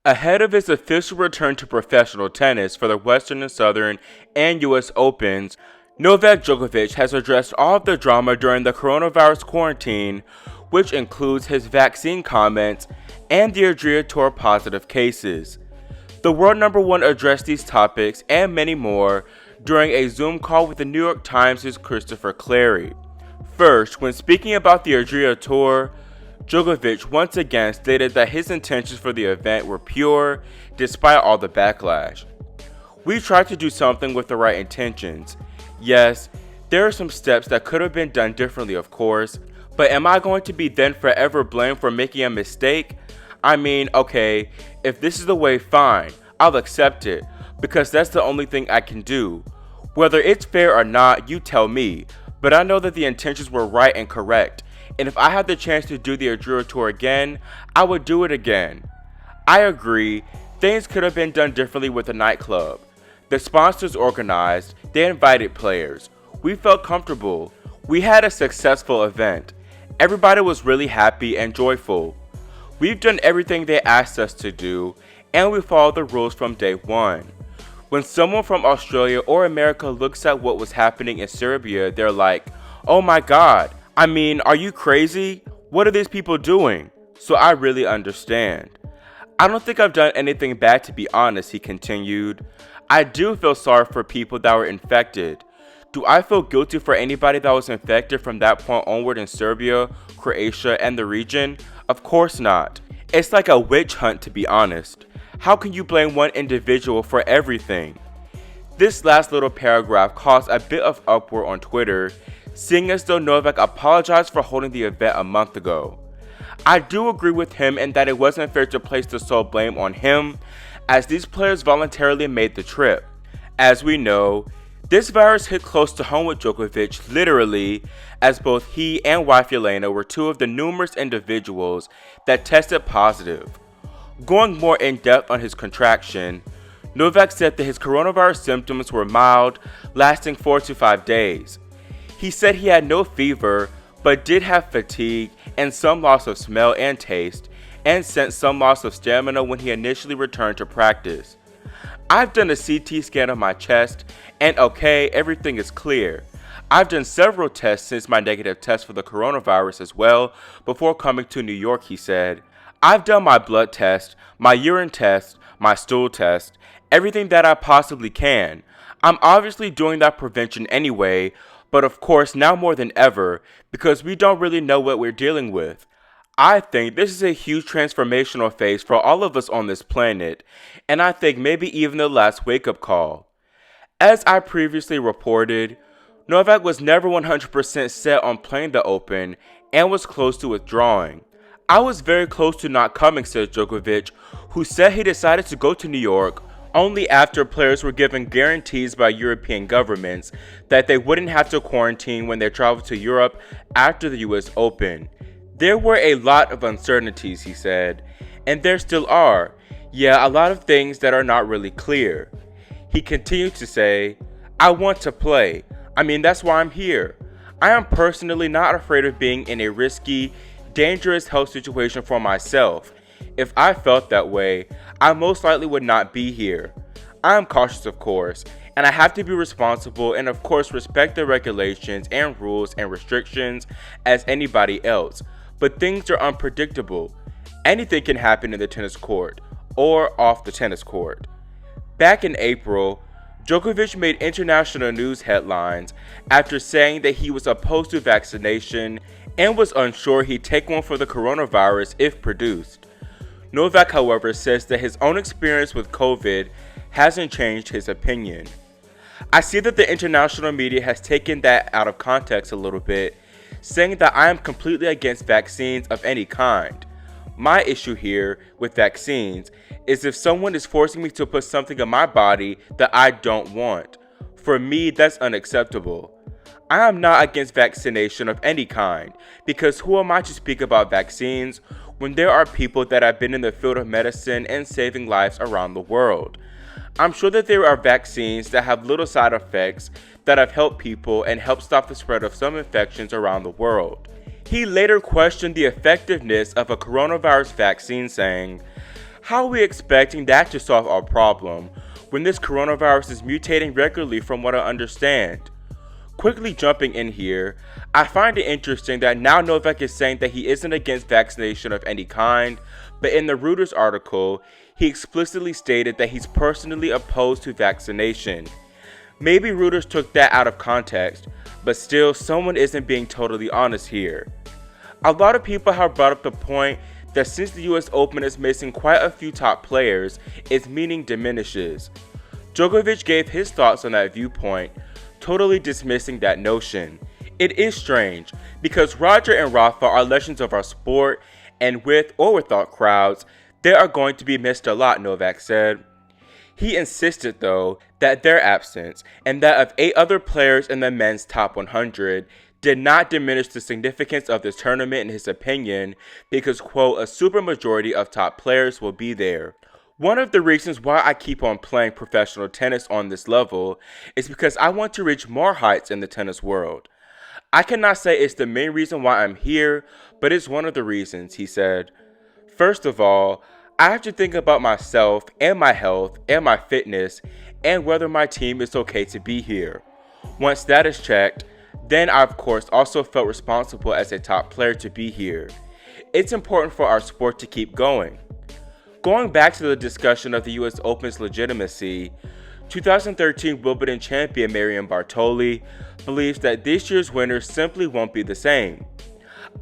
Ahead of his official return to professional tennis for the Western and Southern and US Opens, Novak Djokovic has addressed all of the drama during the coronavirus quarantine, which includes his vaccine comments and the Adria Tour positive cases. The world number one addressed these topics and many more during a Zoom call with the New York Times' Christopher Clarey. First, when speaking about the Adria Tour, Djokovic once again stated that his intentions for the event were pure, despite all the backlash. "We tried to do something with the right intentions. Yes, there are some steps that could have been done differently, of course, but am I going to be then forever blamed for making a mistake? I mean, okay, if this is the way, fine, I'll accept it, because that's the only thing I can do. Whether it's fair or not, you tell me, but I know that the intentions were right and correct. And if I had the chance to do the Adria Tour again, I would do it again. I agree, things could have been done differently with the nightclub. The sponsors organized, they invited players. We felt comfortable. We had a successful event. Everybody was really happy and joyful. We've done everything they asked us to do, and we followed the rules from day one. When someone from Australia or America looks at what was happening in Serbia, they're like, oh my God, I mean, are you crazy? What are these people doing? So I really understand. I don't think I've done anything bad, to be honest," he continued. "I do feel sorry for people that were infected. Do I feel guilty for anybody that was infected from that point onward in Serbia, Croatia, and the region? Of course not. It's like a witch hunt, to be honest. How can you blame one individual for everything?" This last little paragraph caused a bit of uproar on Twitter, seeing as though Novak apologized for holding the event a month ago. I do agree with him in that it wasn't fair to place the sole blame on him, as these players voluntarily made the trip. As we know, this virus hit close to home with Djokovic literally, as both he and wife Elena were two of the numerous individuals that tested positive. Going more in depth on his contraction, Novak said that his coronavirus symptoms were mild, lasting 4 to 5 days. He said he had no fever, but did have fatigue and some loss of smell and taste, and sensed some loss of stamina when he initially returned to practice. "I've done a CT scan of my chest, and okay, everything is clear. I've done several tests since my negative test for the coronavirus as well before coming to New York," he said. "I've done my blood test, my urine test, my stool test, everything that I possibly can. I'm obviously doing that prevention anyway, but of course now more than ever, because we don't really know what we're dealing with. I think this is a huge transformational phase for all of us on this planet, and I think maybe even the last wake-up call." As I previously reported, Novak was never 100% set on playing the Open and was close to withdrawing. "I was very close to not coming," says Djokovic, who said he decided to go to New York only after players were given guarantees by European governments that they wouldn't have to quarantine when they traveled to Europe after the US Open. "There were a lot of uncertainties," he said, "and there still are. Yeah, a lot of things that are not really clear." He continued to say, "I want to play. I mean, that's why I'm here. I am personally not afraid of being in a risky, dangerous health situation for myself. If I felt that way, I most likely would not be here. I am cautious, of course, and I have to be responsible and of course respect the regulations and rules and restrictions as anybody else, but things are unpredictable. Anything can happen in the tennis court or off the tennis court." Back in April, Djokovic made international news headlines after saying that he was opposed to vaccination and was unsure he'd take one for the coronavirus if produced. Novak, however, says that his own experience with COVID hasn't changed his opinion. "I see that the international media has taken that out of context a little bit, saying that I am completely against vaccines of any kind. My issue here with vaccines is if someone is forcing me to put something in my body that I don't want. For me, that's unacceptable. I am not against vaccination of any kind, because who am I to speak about vaccines when there are people that have been in the field of medicine and saving lives around the world? I'm sure that there are vaccines that have little side effects that have helped people and helped stop the spread of some infections around the world." He later questioned the effectiveness of a coronavirus vaccine, saying, How are we expecting that to solve our problem when this coronavirus is mutating regularly from what I understand? Quickly jumping in here, I find it interesting that now Novak is saying that he isn't against vaccination of any kind, but in the Reuters article, he explicitly stated that he's personally opposed to vaccination. Maybe Reuters took that out of context, but still, someone isn't being totally honest here. A lot of people have brought up the point that since the US Open is missing quite a few top players, its meaning diminishes. Djokovic gave his thoughts on that viewpoint, totally dismissing that notion. It is strange, because Roger and Rafa are legends of our sport, and with or without crowds, they are going to be missed a lot, Novak said. He insisted, though, that their absence, and that of 8 other players in the men's top 100, did not diminish the significance of this tournament in his opinion, because, quote, a supermajority of top players will be there. One of the reasons why I keep on playing professional tennis on this level is because I want to reach more heights in the tennis world. I cannot say it's the main reason why I'm here, but it's one of the reasons, he said. First of all, I have to think about myself and my health and my fitness and whether my team is okay to be here. Once that is checked, then I of course also felt responsible as a top player to be here. It's important for our sport to keep going. Going back to the discussion of the US Open's legitimacy, 2013 Wimbledon champion Marion Bartoli believes that this year's winner simply won't be the same.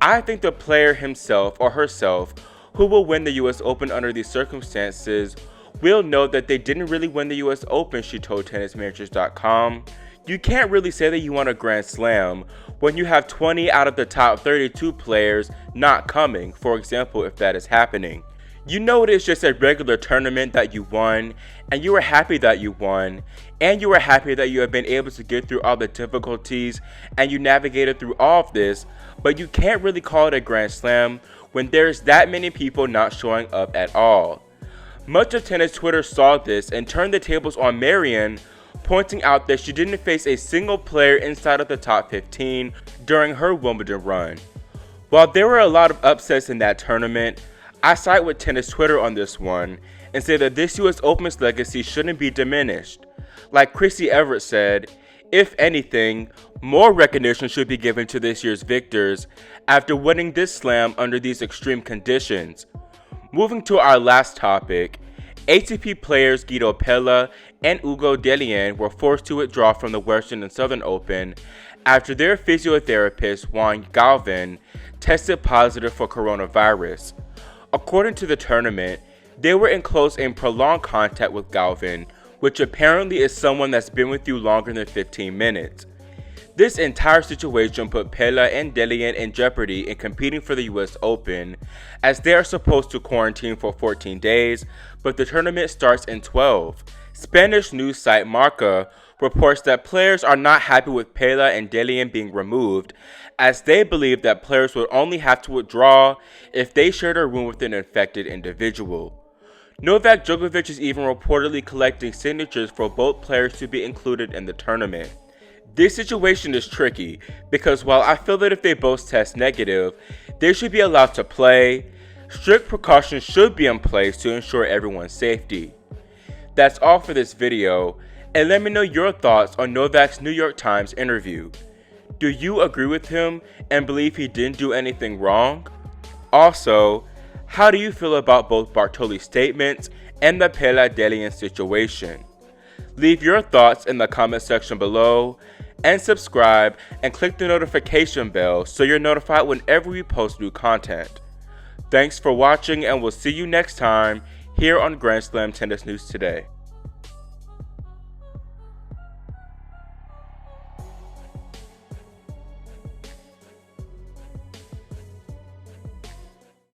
I think the player himself or herself who will win the US Open under these circumstances will know that they didn't really win the US Open, she told tennismanagers.com. You can't really say that you won a Grand Slam when you have 20 out of the top 32 players not coming, for example, if that is happening. You know it is just a regular tournament that you won, and you are happy that you won, and you are happy that you have been able to get through all the difficulties and you navigated through all of this, but you can't really call it a Grand Slam when there's that many people not showing up at all. Much of tennis Twitter saw this and turned the tables on Marion, pointing out that she didn't face a single player inside of the top 15 during her Wimbledon run. While there were a lot of upsets in that tournament, I side with tennis Twitter on this one and say that this US Open's legacy shouldn't be diminished. Like Chrissy Everett said, if anything, more recognition should be given to this year's victors after winning this slam under these extreme conditions. Moving to our last topic, ATP players Guido Pella and Hugo Dellien were forced to withdraw from the Western and Southern Open after their physiotherapist Juan Galvin tested positive for coronavirus. According to the tournament, they were in close and prolonged contact with Galvin, which apparently is someone that's been with you longer than 15 minutes. This entire situation put Pella and Dellien in jeopardy in competing for the US Open, as they are supposed to quarantine for 14 days, but the tournament starts in 12. Spanish news site Marca reports that players are not happy with Pella and Dellien being removed, as they believe that players would only have to withdraw if they shared a room with an infected individual. Novak Djokovic is even reportedly collecting signatures for both players to be included in the tournament. This situation is tricky because while I feel that if they both test negative, they should be allowed to play, strict precautions should be in place to ensure everyone's safety. That's all for this video, and let me know your thoughts on Novak's New York Times interview. Do you agree with him and believe he didn't do anything wrong? Also, how do you feel about both Bartoli's statements and the Pella-Dellien situation? Leave your thoughts in the comment section below, and subscribe and click the notification bell so you're notified whenever we post new content. Thanks for watching, and we'll see you next time here on Grand Slam Tennis News Today.